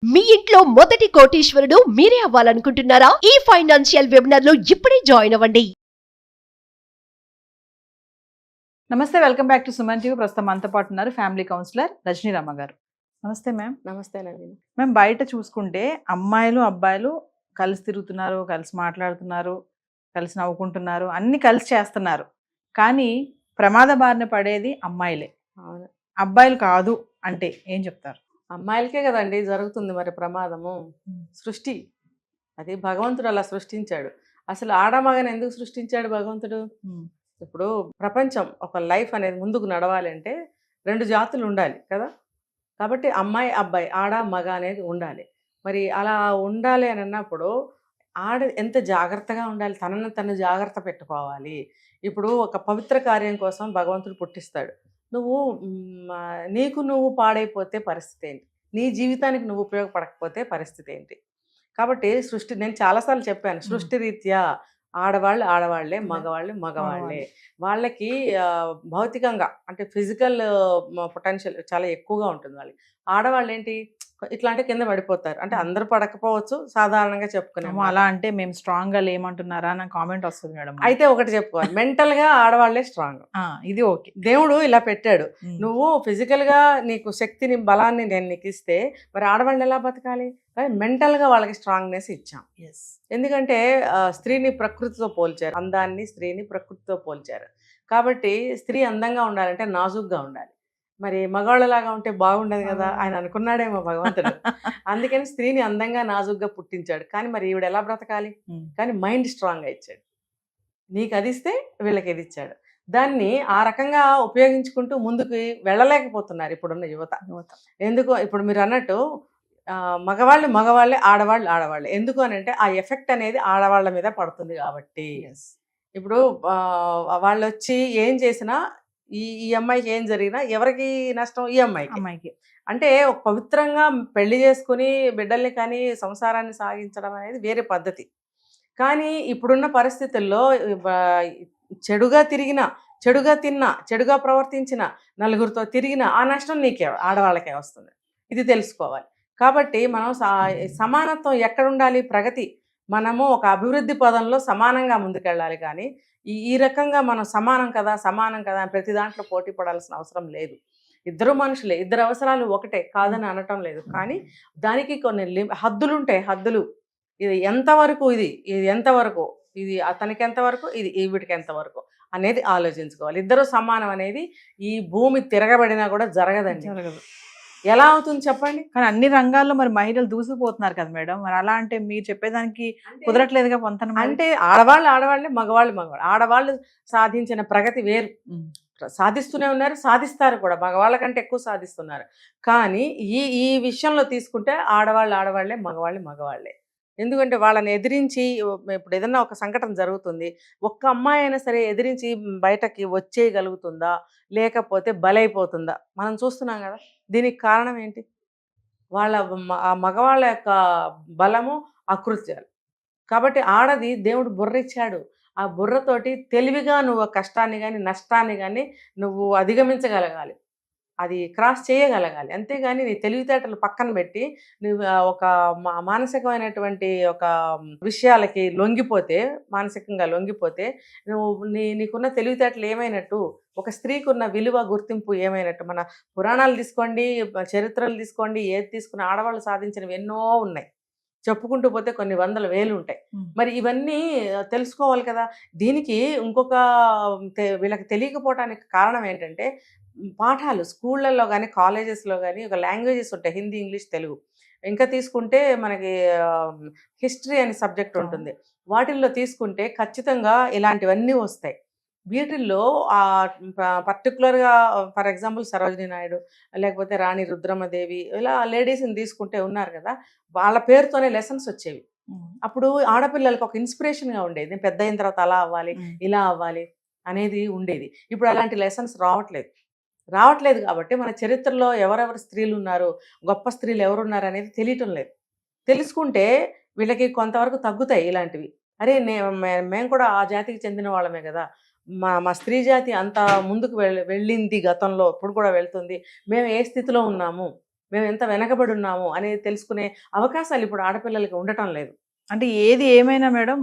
మీ ఇంట్లో మొదటి కోటీశ్వరుడు మీరే అవ్వాలనుకుంటున్నారా? ఈ ఫైనాన్షియల్ వెబినార్ లో ఇప్పుడే జాయిన్ అవ్వండి. నమస్తే, welcome back to Suman TV. ప్రస్తుతం మనతో పాటు ఉన్నారు ఫ్యామిలీ కౌన్సిలర్ రజనీ రమ్మ గారు. నమస్తే మ్యామ్. నమస్తే నవీన్. మ్యామ్, బయట చూసుకుంటే అమ్మాయిలు అబ్బాయిలు కలిసి తిరుగుతున్నారు, కలిసి మాట్లాడుతున్నారు, కలిసి నవ్వుకుంటున్నారు, అన్ని కలిసి చేస్తున్నారు. కానీ ప్రమాద బారిన పడేది అమ్మాయిలే, అవును, అబ్బాయిలు కాదు అంటే ఏం చెప్తారు? అమ్మాయిలకే కదండి జరుగుతుంది మరి ప్రమాదము. సృష్టి అది భగవంతుడు అలా సృష్టించాడు. అసలు ఆడమగని ఎందుకు సృష్టించాడు భగవంతుడు? ఇప్పుడు ప్రపంచం ఒక లైఫ్ అనేది ముందుకు నడవాలి అంటే రెండు జాతులు ఉండాలి కదా. కాబట్టి అమ్మాయి అబ్బాయి ఆడ మగ అనేది ఉండాలి. మరి అలా ఉండాలి అని అన్నప్పుడు ఆడ ఎంత జాగ్రత్తగా ఉండాలి, తనను తను జాగ్రత్త పెట్టుకోవాలి. ఇప్పుడు ఒక పవిత్ర కార్యం కోసం భగవంతుడు పుట్టిస్తాడు. నువ్వు నీకు నువ్వు పాడైపోతే పరిస్థితి ఏంటి? నీ జీవితానికి నువ్వు ఉపయోగపడకపోతే పరిస్థితి ఏంటి? కాబట్టి సృష్టి, నేను చాలాసార్లు చెప్పాను, సృష్టి రీత్యా ఆడవాళ్ళు ఆడవాళ్లే, మగవాళ్ళు మగవాళ్లే. వాళ్ళకి భౌతికంగా అంటే ఫిజికల్ పొటెన్షియల్ చాలా ఎక్కువగా ఉంటుంది. వాళ్ళకి ఆడవాళ్ళు ఏంటి ఇట్లాంటి కింద పడిపోతారు. అంటే అందరూ పడకపోవచ్చు, సాధారణంగా చెప్పుకున్నాము. అలా అంటే మేము స్ట్రాంగ్ గా లేమంటున్నారా అని కామెంట్ వస్తుంది మేడం. అయితే ఒకటి చెప్పుకోవాలి, మెంటల్ గా ఆడవాళ్లే స్ట్రాంగ్. ఇది ఓకే, దేవుడు ఇలా పెట్టాడు. నువ్వు ఫిజికల్ గా నీకు శక్తిని బలాన్ని నేను నీకు ఇస్తే మరి ఆడవాళ్ళు ఎలా బతకాలి? మెంటల్ గా వాళ్ళకి స్ట్రాంగ్నెస్ ఇచ్చాం. ఎందుకంటే స్త్రీని ప్రకృతితో పోల్చారు, అందాన్ని స్త్రీని ప్రకృతితో పోల్చారు. కాబట్టి స్త్రీ అందంగా ఉండాలంటే నాజుగ్గా ఉండాలి. మరి మగవాళ్ళలాగా ఉంటే బాగుండదు కదా, ఆయన అనుకున్నాడేమో భగవంతుడు. అందుకని స్త్రీని అందంగా నాజుగ్గా పుట్టించాడు. కానీ మరి ఈవిడ ఎలా బ్రతకాలి? కానీ మైండ్ స్ట్రాంగ్గా ఇచ్చాడు. నీకు అది ఇస్తే వీళ్ళకి ఇది ఇచ్చాడు. దాన్ని ఆ రకంగా ఉపయోగించుకుంటూ ముందుకు వెళ్ళలేకపోతున్నారు ఇప్పుడున్న యువత. ఎందుకు? ఇప్పుడు మీరు అన్నట్టు మగవాళ్ళు మగవాళ్ళే, ఆడవాళ్ళు ఆడవాళ్ళే. ఎందుకు అని అంటే ఆ ఎఫెక్ట్ అనేది ఆడవాళ్ళ మీద పడుతుంది కాబట్టి. ఇప్పుడు వాళ్ళు వచ్చి ఏం చేసినా ఈ అమ్మాయికి ఏం జరిగినా ఎవరికి నష్టం? ఈ అమ్మాయికి. అంటే ఒక పవిత్రంగా పెళ్లి చేసుకుని బిడ్డల్ని కానీ సంసారాన్ని సాగించడం అనేది వేరే పద్ధతి. కానీ ఇప్పుడున్న పరిస్థితుల్లో చెడుగా తిరిగినా, చెడుగా తిన్నా, చెడుగా ప్రవర్తించిన, నలుగురితో తిరిగిన ఆ నష్టం నీకే, ఆడవాళ్ళకే వస్తుంది. ఇది తెలుసుకోవాలి. కాబట్టి మనం సమానత్వం ఎక్కడ ఉండాలి? ప్రగతి. మనము ఒక అభివృద్ధి పదంలో సమానంగా ముందుకెళ్ళాలి. కానీ ఈ రకంగా మనం సమానం కదా ప్రతి దాంట్లో పోటీ పడాల్సిన అవసరం లేదు. ఇద్దరు మనుషులే, ఇద్దరు అవసరాలు ఒకటే కాదని అనటం లేదు. కానీ దానికి కొన్ని హద్దులు ఉంటాయి. హద్దులు, ఇది ఎంతవరకు, ఇది ఎంతవరకు, ఇది అతనికి ఎంతవరకు, ఇది వీటికి ఎంతవరకు అనేది ఆలోచించుకోవాలి. ఇద్దరు సమానం అనేది ఈ భూమి తిరగబడినా కూడా జరగదండి. జరగదు. ఎలా అవుతుంది చెప్పండి? కానీ అన్ని రంగాల్లో మరి మహిళలు దూసుకుపోతున్నారు కదా మేడం. మరి అలా అంటే మీరు చెప్పేదానికి కుదరట్లేదుగా పొంతన. అంటే ఆడవాళ్ళే, మగవాళ్ళు. ఆడవాళ్ళు సాధించిన ప్రగతి వేరు, సాధిస్తూనే ఉన్నారు, సాధిస్తారు కూడా, మగవాళ్ళ కంటే ఎక్కువ సాధిస్తున్నారు. కానీ ఈ విషయంలో తీసుకుంటే ఆడవాళ్ళే, మగవాళ్ళే. ఎందుకంటే వాళ్ళని ఎదిరించి, ఇప్పుడు ఏదన్నా ఒక సంఘటన జరుగుతుంది, ఒక్క అమ్మాయి అయినా సరే ఎదిరించి బయటకి వచ్చేయగలుగుతుందా, లేకపోతే బలైపోతుందా? మనం చూస్తున్నాం కదా. దీనికి కారణం ఏంటి? ఆ మగవాళ్ళ యొక్క బలము, అకృత్యాలు. కాబట్టి ఆడది దేవుడు బుర్ర ఇచ్చాడు. ఆ బుర్రతోటి తెలివిగా నువ్వు కష్టాన్ని కానీ నష్టాన్ని కానీ నువ్వు అధిగమించగలగాలి, అది క్రాస్ చేయగలగాలి. అంతేగాని నీ తెలివితేటలు పక్కన పెట్టి నువ్వు ఒక మానసికమైనటువంటి ఒక విషయాలకి మానసికంగా లొంగిపోతే నీకున్న తెలివితేటలు ఏమైనట్టు? ఒక స్త్రీకి ఉన్న విలువ, గుర్తింపు ఏమైనట్టు? మన పురాణాలు తీసుకోండి, చరిత్రలు తీసుకోండి, ఏది తీసుకున్న ఆడవాళ్ళు సాధించినవి ఎన్నో ఉన్నాయి. చెప్పుకుంటూ పోతే కొన్ని వందల వేలు ఉంటాయి. మరి ఇవన్నీ తెలుసుకోవాలి కదా. దీనికి ఇంకొక వీళ్ళకి తెలియకపోవడానికి కారణం ఏంటంటే పాఠాలు స్కూళ్ళల్లో కానీ కాలేజెస్లో కానీ ఒక లాంగ్వేజెస్ ఉంటాయి, హిందీ, ఇంగ్లీష్, తెలుగు. ఇంకా తీసుకుంటే మనకి హిస్టరీ అనే సబ్జెక్ట్ ఉంటుంది. వాటిల్లో తీసుకుంటే ఖచ్చితంగా ఇలాంటివన్నీ వస్తాయి. వీటిల్లో పర్టికులర్గా ఫర్ ఎగ్జాంపుల్ సరోజినీ నాయుడు, లేకపోతే రాణి రుద్రమదేవి, ఇలా లేడీస్ని తీసుకుంటే ఉన్నారు కదా, వాళ్ళ పేరుతోనే లెసన్స్ వచ్చేవి. అప్పుడు ఆడపిల్లలకు ఒక ఇన్స్పిరేషన్గా ఉండేది. నేను పెద్ద అయిన తర్వాత అలా అవ్వాలి, ఇలా అవ్వాలి అనేది ఉండేది. ఇప్పుడు అలాంటి లెసన్స్ రావట్లేదు కాబట్టి మన చరిత్రలో ఎవరెవరు స్త్రీలు ఉన్నారు, గొప్ప స్త్రీలు ఎవరున్నారు అనేది తెలియటం లేదు. తెలుసుకుంటే వీళ్ళకి కొంతవరకు తగ్గుతాయి ఇలాంటివి. అరే మేము కూడా ఆ జాతికి చెందిన వాళ్ళమే కదా, మా స్త్రీ జాతి అంత ముందుకు వెళ్ళింది గతంలో, ఇప్పుడు కూడా వెళ్తుంది, మేము ఏ స్థితిలో ఉన్నాము మేము ఎంత వెనకబడి ఉన్నాము అనేది తెలుసుకునే అవకాశాలు ఇప్పుడు ఆడపిల్లలకి ఉండటం లేదు. అంటే ఏది ఏమైనా మేడం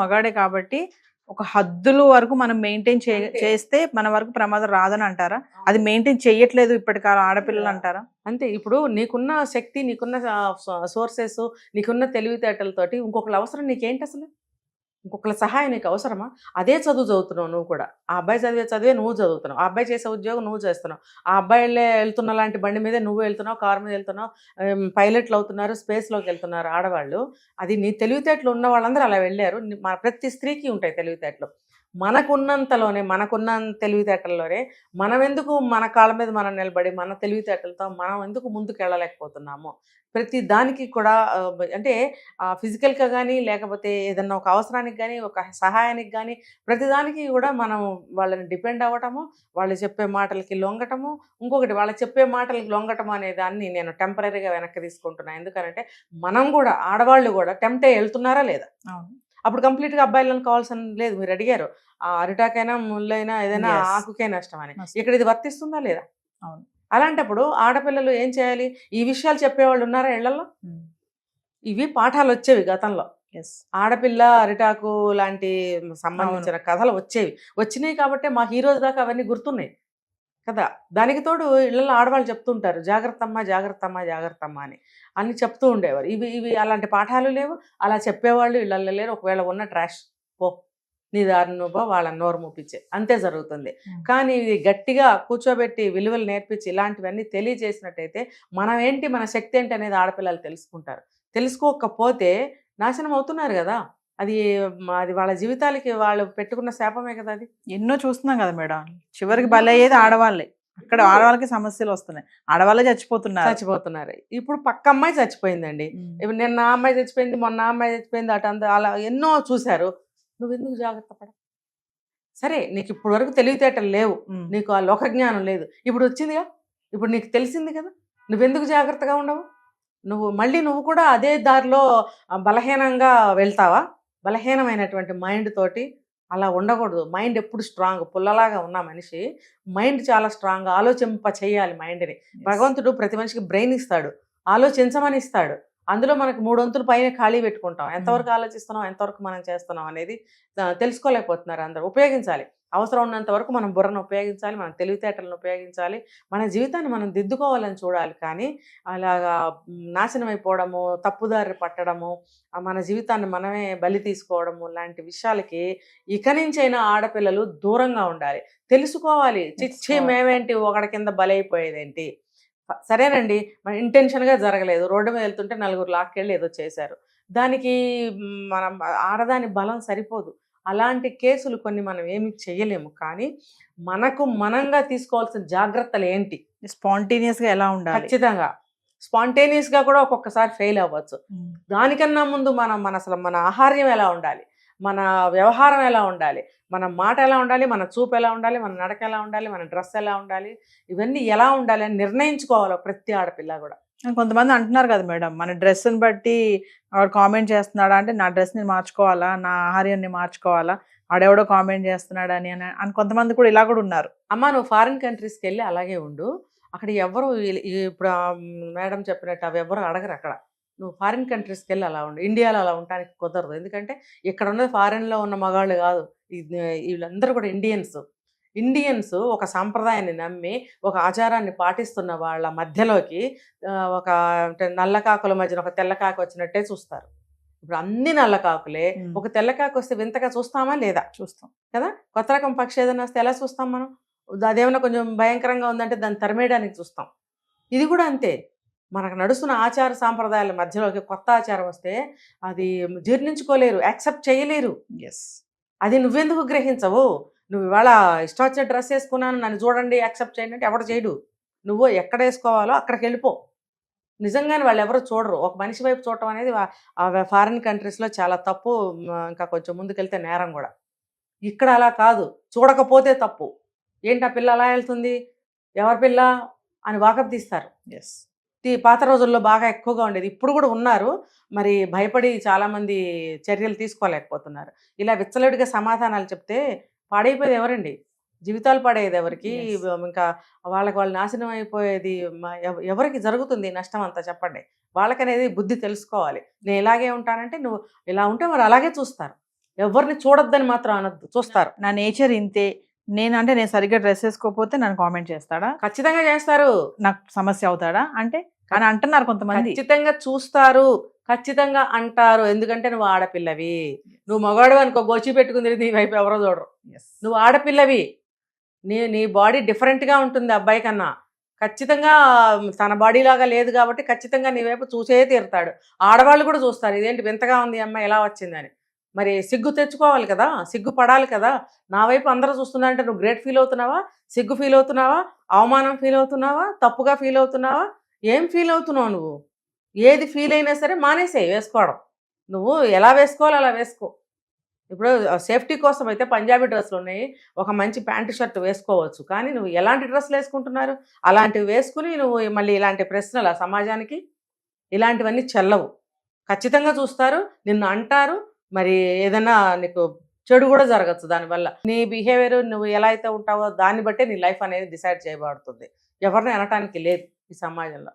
మగాడే కాబట్టి ఒక హద్దుల వరకు మనం మెయింటైన్ అంతే. చేస్తే మన వరకు ప్రమాదం రాదని అంటారా? అది మెయింటైన్ చేయట్లేదు ఇప్పటికాల ఆడపిల్లలు అంటారా? అంతే. ఇప్పుడు నీకున్న శక్తి, నీకున్న సోర్సెస్, నీకున్న తెలివితేటలతోటి ఇంకొకళ్ళ అవసరం నీకేంటి అసలు? ఇంకొకళ్ళ సహాయం నీకు అవసరమా? అదే చదువు చదువుతున్నావు నువ్వు కూడా. ఆ అబ్బాయి చదివే చదివే నువ్వు చదువుతున్నావు. ఆ అబ్బాయి చేసే ఉద్యోగం నువ్వు చేస్తున్నావు. ఆ అబ్బాయిలే వెళ్తున్న లాంటి బండి మీదే నువ్వు వెళ్తున్నావు, కారు మీద వెళ్తున్నావు. పైలట్లు అవుతున్నారు, స్పేస్లోకి వెళ్తున్నారు ఆడవాళ్ళు. అది నీ తెలివితేటలు ఉన్న వాళ్ళందరూ అలా వెళ్ళారు. మన ప్రతి స్త్రీకి ఉంటాయి తెలివితేటలు. మనకున్న తెలివితేటల్లోనే మనం ఎందుకు మన కాళ్ళ మీద మనం నిలబడి మన తెలివితేటలతో మనం ఎందుకు ముందుకు వెళ్ళలేకపోతున్నాము? ప్రతి దానికి కూడా అంటే ఫిజికల్గా కానీ, లేకపోతే ఏదన్నా ఒక అవసరానికి కానీ, ఒక సహాయానికి కానీ, ప్రతిదానికి కూడా మనం వాళ్ళని డిపెండ్ అవ్వటము, వాళ్ళు చెప్పే మాటలకి లొంగటము. ఇంకొకటి, వాళ్ళు చెప్పే మాటలకి లొంగటం అనే దాన్ని నేను టెంపరీగా వెనక్కి తీసుకుంటున్నాను. ఎందుకంటే మనం కూడా, ఆడవాళ్ళు కూడా టెంప్ట్ అయ్యి వెళ్తున్నారా లేదా? అప్పుడు కంప్లీట్గా అబ్బాయిలను కావాల్సిన లేదు. మీరు అడిగారు అరిటాకైనా, ముళ్ళైనా, ఏదైనా ఆకుకే నష్టం అని. ఇక్కడ ఇది వర్తిస్తుందా లేదా? అవును. అలాంటప్పుడు ఆడపిల్లలు ఏం చేయాలి? ఈ విషయాలు చెప్పేవాళ్ళు ఉన్నారా ఇళ్లలో? ఇవి పాఠాలు వచ్చేవి గతంలో. ఆడపిల్ల అరిటాకు లాంటి సంబంధించిన కథలు వచ్చినాయి కాబట్టి మా హీరోస్ దాకా అవన్నీ గుర్తున్నాయి కదా. దానికి తోడు ఇళ్లలో ఆడవాళ్ళు చెప్తుంటారు, జాగ్రత్తమ్మ జాగ్రత్తమ్మ జాగ్రత్తమ్మ అని చెప్తూ ఉండేవారు. ఇవి అలాంటి పాఠాలు లేవు, అలా చెప్పేవాళ్ళు ఇళ్లలో లేరు. ఒకవేళ ఉన్న ట్రాష్ పో, నీ దారి నువ్వు వాళ్ళని నోరు మూపించే, అంతే జరుగుతుంది. కానీ ఇది గట్టిగా కూర్చోబెట్టి విలువలు నేర్పించి ఇలాంటివన్నీ తెలియజేసినట్టయితే మనం ఏంటి, మన శక్తి ఏంటి అనేది ఆడపిల్లలు తెలుసుకుంటారు. తెలుసుకోకపోతే నాశనం అవుతున్నారు కదా. అది వాళ్ళ జీవితాలకి వాళ్ళు పెట్టుకున్న శాపమే కదా. అది ఎన్నో చూస్తున్నాం కదా మేడం. చివరికి బలయ్యేది ఆడవాళ్ళే. అక్కడ ఆడవాళ్ళకి సమస్యలు వస్తున్నాయి, ఆడవాళ్ళే చచ్చిపోతున్నారు. ఇప్పుడు పక్క అమ్మాయి చచ్చిపోయిందండి. ఇప్పుడు నిన్న ఆ అమ్మాయి చచ్చిపోయింది, మొన్న ఆ అమ్మాయి చచ్చిపోయింది, అటు అలా ఎన్నో చూశారు. నువ్వెందుకు జాగ్రత్త పడ? సరే, నీకు ఇప్పుడు వరకు తెలివితేటలు లేవు, నీకు ఆ లోకజ్ఞానం లేదు, ఇప్పుడు వచ్చిందిగా, ఇప్పుడు నీకు తెలిసింది కదా, నువ్వెందుకు జాగ్రత్తగా ఉండవు? నువ్వు కూడా అదే దారిలో బలహీనంగా వెళ్తావా? బలహీనమైనటువంటి మైండ్ తోటి అలా ఉండకూడదు. మైండ్ ఎప్పుడు స్ట్రాంగ్, పుల్లలాగా ఉన్న మనిషి మైండ్ చాలా స్ట్రాంగ్, ఆలోచింప చేయాలి మైండ్ని. భగవంతుడు ప్రతి మనిషికి బ్రెయిన్ ఇస్తాడు, ఆలోచించమని ఇస్తాడు. అందులో మనకు 3 వంతులు పైన ఖాళీ పెట్టుకుంటాం. ఎంతవరకు ఆలోచిస్తున్నాం, ఎంతవరకు మనం చేస్తున్నాం అనేది తెలుసుకోలేకపోతున్నారు అందరూ. ఉపయోగించాలి, అవసరం ఉన్నంత వరకు మనం బుర్రను ఉపయోగించాలి, మన తెలివితేటలను ఉపయోగించాలి, మన జీవితాన్ని మనం దిద్దుకోవాలని చూడాలి. కానీ అలాగా నాశనం అయిపోవడము, తప్పుదారి పట్టడము, మన జీవితాన్ని మనమే బలి తీసుకోవడము లాంటి విషయాలకి ఇక నుంచైనా ఆడపిల్లలు దూరంగా ఉండాలి. తెలుసుకోవాలి, చిచ్చి మేమేంటి ఒకడి కింద బలైపోయేదేంటి. సరేనండి, మన ఇంటెన్షన్గా జరగలేదు, రోడ్డు మీద వెళ్తుంటే నలుగురు లాక్కెళ్ళి ఏదో చేశారు, దానికి మనం ఆడదాని బలం సరిపోదు. అలాంటి కేసులు కొన్ని మనం ఏమి చేయలేము. కానీ మనకు మనంగా తీసుకోవాల్సిన జాగ్రత్తలు ఏంటి? స్పాంటేనియస్గా ఎలా ఉండాలి? ఖచ్చితంగా స్పాంటేనియస్గా కూడా ఒక్కొక్కసారి ఫెయిల్ అవ్వచ్చు. దానికన్నా ముందు అసలు మన ఆహార్యం ఎలా ఉండాలి, మన వ్యవహారం ఎలా ఉండాలి, మన మాట ఎలా ఉండాలి, మన చూపు ఎలా ఉండాలి, మన నడక ఎలా ఉండాలి, మన డ్రెస్ ఎలా ఉండాలి, ఇవన్నీ ఎలా ఉండాలి అని నిర్ణయించుకోవాలి ప్రతి ఆడపిల్ల కూడా. కొంతమంది అంటున్నారు కదా మేడం, మన డ్రెస్ని బట్టి ఆవిడ కామెంట్ చేస్తున్నాడా అంటే నా డ్రెస్ని మార్చుకోవాలా, నా ఆహార్యాన్ని మార్చుకోవాలా, ఆడెవడో కామెంట్ చేస్తున్నాడా అని కొంతమంది కూడా ఇలా కూడా ఉన్నారు. అమ్మ, నువ్వు ఫారిన్ కంట్రీస్కి వెళ్ళి అలాగే ఉండు, అక్కడ ఎవరు ఇప్పుడు మేడం చెప్పినట్టు అవి ఎవరు అడగరు. అక్కడ నువ్వు ఫారిన్ కంట్రీస్కి వెళ్ళి అలా ఉండు, ఇండియాలో అలా ఉండడానికి కుదరదు. ఎందుకంటే ఇక్కడ ఉన్నది ఫారిన్లో ఉన్న మగాళ్ళు కాదు, వీళ్ళందరూ కూడా ఇండియన్స్ ఒక సాంప్రదాయాన్ని నమ్మి ఒక ఆచారాన్ని పాటిస్తున్న వాళ్ళ మధ్యలోకి ఒక నల్లకాకుల మధ్యన ఒక తెల్లకాకు వచ్చినట్టే చూస్తారు. ఇప్పుడు అన్ని నల్లకాకులే, ఒక తెల్లకాకు వస్తే వింతగా చూస్తామా లేదా? చూస్తాం కదా. కొత్త రకం పక్షి ఏదైనా వస్తే ఎలా చూస్తాం మనం? అదేమన్నా కొంచెం భయంకరంగా ఉందంటే దాన్ని తరిమేయడానికి చూస్తాం. ఇది కూడా అంతే, మనకు నడుస్తున్న ఆచార సాంప్రదాయాల మధ్యలోకి కొత్త ఆచారం వస్తే అది జీర్ణించుకోలేరు, యాక్సెప్ట్ చేయలేరు. అది నువ్వెందుకు గ్రహించవు? నువ్వు ఇవాళ ఇష్టం వచ్చిన డ్రెస్ వేసుకున్నాను, నన్ను చూడండి యాక్సెప్ట్ చేయండి అంటే ఎవరు చేయడు. నువ్వు ఎక్కడ వేసుకోవాలో అక్కడికి వెళ్ళిపో. నిజంగానే వాళ్ళు ఎవరు చూడరు. ఒక మనిషి వైపు చూడటం అనేది ఫారిన్ కంట్రీస్లో చాలా తప్పు, ఇంకా కొంచెం ముందుకెళ్తే నేరం కూడా. ఇక్కడ అలా కాదు, చూడకపోతే తప్పు. ఏంటి ఆ పిల్ల అలా వెళ్తుంది, ఎవరి పిల్ల అని వాకప్ తీస్తారు. పాత రోజుల్లో బాగా ఎక్కువగా ఉండేది, ఇప్పుడు కూడా ఉన్నారు, మరి భయపడి చాలామంది చర్యలు తీసుకోలేకపోతున్నారు. ఇలా విచ్చలవిడిగా సమాధానాలు చెప్తే పాడైపోయేది ఎవరండి? జీవితాలు పడేది ఎవరికి? Yes. ఇంకా వాళ్ళకి వాళ్ళు నాశనం అయిపోయేది ఎవరికి జరుగుతుంది ఈ నష్టం అంతా చెప్పండి. వాళ్ళకనేది బుద్ధి తెలుసుకోవాలి. నేను ఇలాగే ఉంటానంటే నువ్వు ఇలా ఉంటే మరి అలాగే చూస్తారు. ఎవరిని చూడొద్దని మాత్రం అనొద్దు, చూస్తారు. నా నేచర్ ఇంతే, నేను సరిగ్గా డ్రెస్ వేసుకోకపోతే నన్ను కామెంట్ చేస్తాడా, ఖచ్చితంగా చేస్తారు. నాకు సమస్య అవుతాడా అంటే అని అంటున్నారు కొంతమంది. ఖచ్చితంగా చూస్తారు, ఖచ్చితంగా అంటారు. ఎందుకంటే నువ్వు ఆడపిల్లవి. నువ్వు మగవాడు అనుకో, గోచి పెట్టుకుని నీ వైపు ఎవరో చూడరు. Yes. నువ్వు ఆడపిల్లవి, నీ బాడీ డిఫరెంట్గా ఉంటుంది అబ్బాయి కన్నా. ఖచ్చితంగా తన బాడీ లాగా లేదు కాబట్టి ఖచ్చితంగా నీ వైపు చూసే తీరుతాడు. ఆడవాళ్ళు కూడా చూస్తారు, ఇదేంటి వింతగా ఉంది అమ్మాయి ఎలా వచ్చిందని. మరి సిగ్గు తెచ్చుకోవాలి కదా, సిగ్గు పడాలి కదా. నా వైపు అందరూ చూస్తున్నారంటే నువ్వు గ్రేట్ ఫీల్ అవుతున్నావా, సిగ్గు ఫీల్ అవుతున్నావా, అవమానం ఫీల్ అవుతున్నావా, తప్పుగా ఫీల్ అవుతున్నావా? ఏం ఫీల్ అవుతున్నావు నువ్వు? ఏది ఫీల్ అయినా సరే మానేసేయి వేసుకోవడం. నువ్వు ఎలా వేసుకోవాలో అలా వేసుకో. ఇప్పుడు సేఫ్టీ కోసం అయితే పంజాబీ డ్రెస్సులు ఉన్నాయి, ఒక మంచి ప్యాంటు షర్ట్ వేసుకోవచ్చు. కానీ నువ్వు ఎలాంటి డ్రెస్సులు వేసుకుంటున్నారు? అలాంటివి వేసుకుని నువ్వు మళ్ళీ ఇలాంటి ప్రశ్నలు సమాజానికి, ఇలాంటివన్నీ చెల్లవు. ఖచ్చితంగా చూస్తారు, నిన్ను అంటారు. మరి ఏదైనా నీకు చెడు కూడా జరగచ్చు దానివల్ల. నీ బిహేవియర్ నువ్వు ఎలా అయితే ఉంటావో దాన్ని బట్టే నీ లైఫ్ అనేది డిసైడ్ చేయబడుతుంది. ఎవరిని అనటానికి లేదు ఈ సమాజంలో.